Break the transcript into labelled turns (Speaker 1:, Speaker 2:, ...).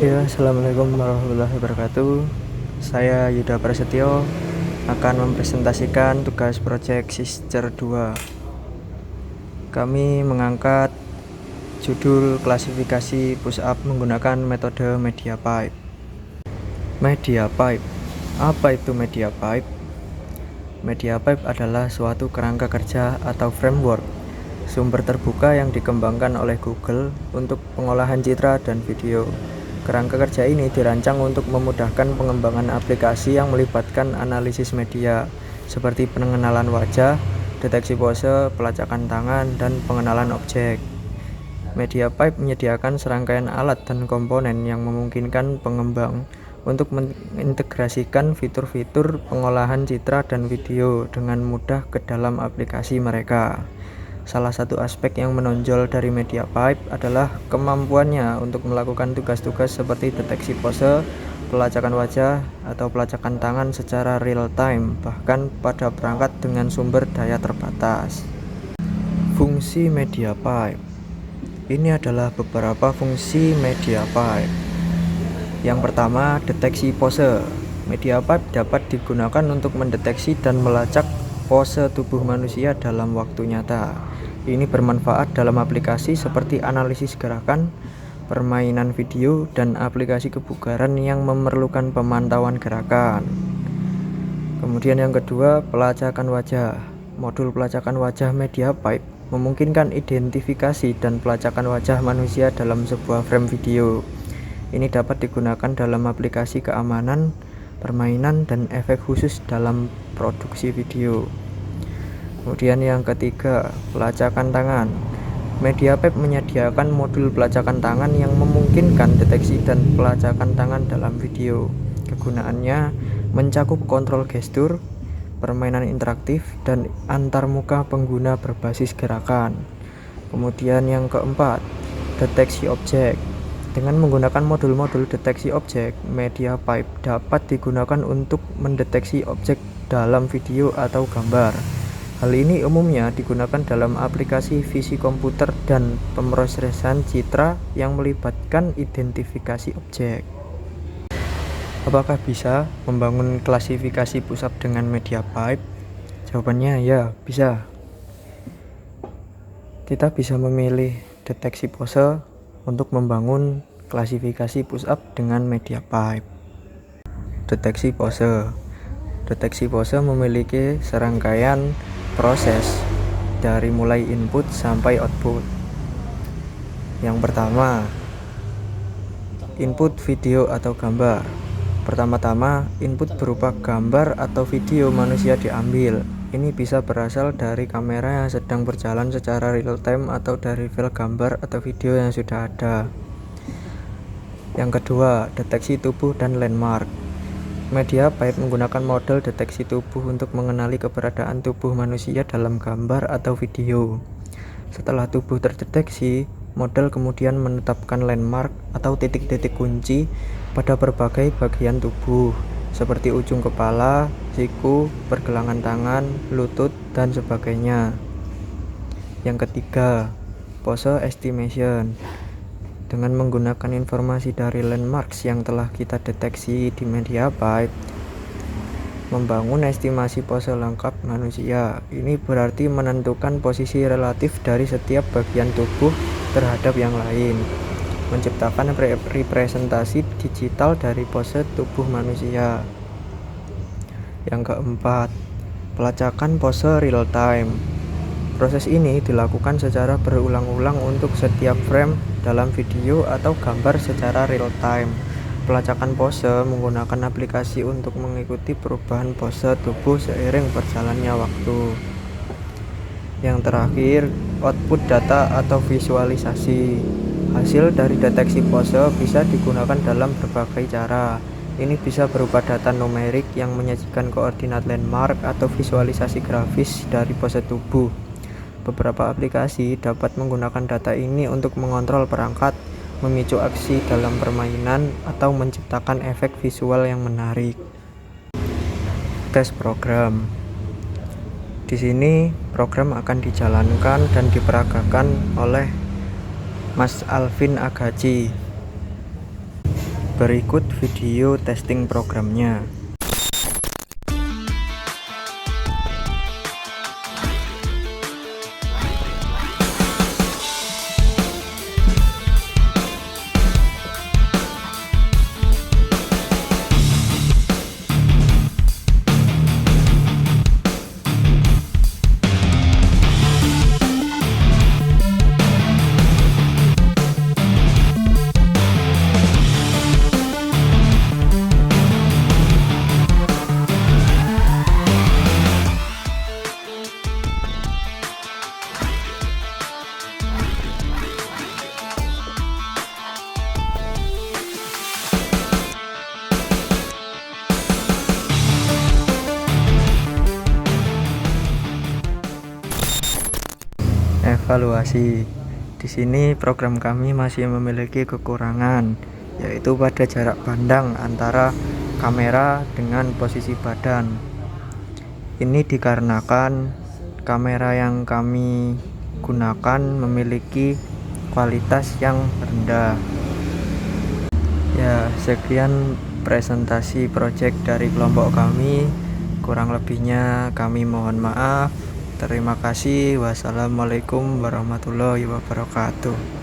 Speaker 1: Ya, Assalamualaikum warahmatullahi wabarakatuh. Saya Yuda Prasetyo akan mempresentasikan tugas proyek Sister 2. Kami mengangkat judul klasifikasi push up menggunakan metode media pipe. Media pipe. Apa itu media pipe? Media pipe adalah suatu kerangka kerja atau framework sumber terbuka yang dikembangkan oleh Google untuk pengolahan citra dan video. Kerangka kerja ini dirancang untuk memudahkan pengembangan aplikasi yang melibatkan analisis media, seperti pengenalan wajah, deteksi pose, pelacakan tangan, dan pengenalan objek. Media pipe menyediakan serangkaian alat dan komponen yang memungkinkan pengembang untuk mengintegrasikan fitur-fitur pengolahan citra dan video dengan mudah ke dalam aplikasi mereka. Salah satu aspek yang menonjol dari media pipe adalah kemampuannya untuk melakukan tugas-tugas seperti deteksi pose, pelacakan wajah, atau pelacakan tangan secara real time, bahkan pada perangkat dengan sumber daya terbatas. Fungsi media pipe. Ini adalah beberapa fungsi media pipe. Yang pertama, deteksi pose. Media pipe dapat digunakan untuk mendeteksi dan melacak pose tubuh manusia dalam waktu nyata. Ini bermanfaat dalam aplikasi seperti analisis gerakan, permainan video, dan aplikasi kebugaran yang memerlukan pemantauan gerakan. Kemudian yang kedua, pelacakan wajah. Modul pelacakan wajah media pipe memungkinkan identifikasi dan pelacakan wajah manusia dalam sebuah frame video. Ini dapat digunakan dalam aplikasi keamanan, permainan, dan efek khusus dalam produksi video. Kemudian yang ketiga, pelacakan tangan. Media pipe menyediakan modul pelacakan tangan yang memungkinkan deteksi dan pelacakan tangan dalam video. Kegunaannya mencakup kontrol gestur, permainan interaktif, dan antarmuka pengguna berbasis gerakan. Kemudian yang keempat, deteksi objek. Dengan menggunakan modul-modul deteksi objek, media pipe dapat digunakan untuk mendeteksi objek dalam video atau gambar. Hal ini umumnya digunakan dalam aplikasi visi komputer dan pemrosesan citra yang melibatkan identifikasi objek. Apakah bisa membangun klasifikasi push up dengan media pipe? Jawabannya ya, bisa. Kita bisa memilih deteksi pose untuk membangun klasifikasi push up dengan media pipe. Deteksi pose. Deteksi pose memiliki serangkaian proses dari mulai input sampai output. Yang pertama, input video atau gambar. Pertama-tama, input berupa gambar atau video manusia diambil. Ini bisa berasal dari kamera yang sedang berjalan secara real time atau dari file gambar atau video yang sudah ada. Yang kedua, deteksi tubuh dan landmark. Media pipe menggunakan model deteksi tubuh untuk mengenali keberadaan tubuh manusia dalam gambar atau video. Setelah tubuh terdeteksi, model kemudian menetapkan landmark atau titik-titik kunci pada berbagai bagian tubuh, seperti ujung kepala, siku, pergelangan tangan, lutut, dan sebagainya. Yang ketiga, pose estimation. Dengan menggunakan informasi dari landmarks yang telah kita deteksi di media pipe, membangun estimasi pose lengkap manusia. Ini berarti menentukan posisi relatif dari setiap bagian tubuh terhadap yang lain, menciptakan representasi digital dari pose tubuh manusia. Yang keempat, pelacakan pose real time. Proses ini dilakukan secara berulang-ulang untuk setiap frame dalam video atau gambar secara real time. Pelacakan pose menggunakan aplikasi untuk mengikuti perubahan pose tubuh seiring berjalannya waktu. Yang terakhir, output data atau visualisasi. Hasil dari deteksi pose bisa digunakan dalam berbagai cara. Ini bisa berupa data numerik yang menyajikan koordinat landmark atau visualisasi grafis dari pose tubuh. Beberapa aplikasi dapat menggunakan data ini untuk mengontrol perangkat, memicu aksi dalam permainan, atau menciptakan efek visual yang menarik. Tes program. Di sini program akan dijalankan dan diperagakan oleh Mas Alvin Agaci. Berikut video testing programnya. Evaluasi. Di sini program kami masih memiliki kekurangan, yaitu pada jarak pandang antara kamera dengan posisi badan. Ini dikarenakan kamera yang kami gunakan memiliki kualitas yang rendah. Ya, sekian presentasi proyek dari kelompok kami. Kurang lebihnya kami mohon maaf. Terima kasih. Wassalamualaikum warahmatullahi wabarakatuh.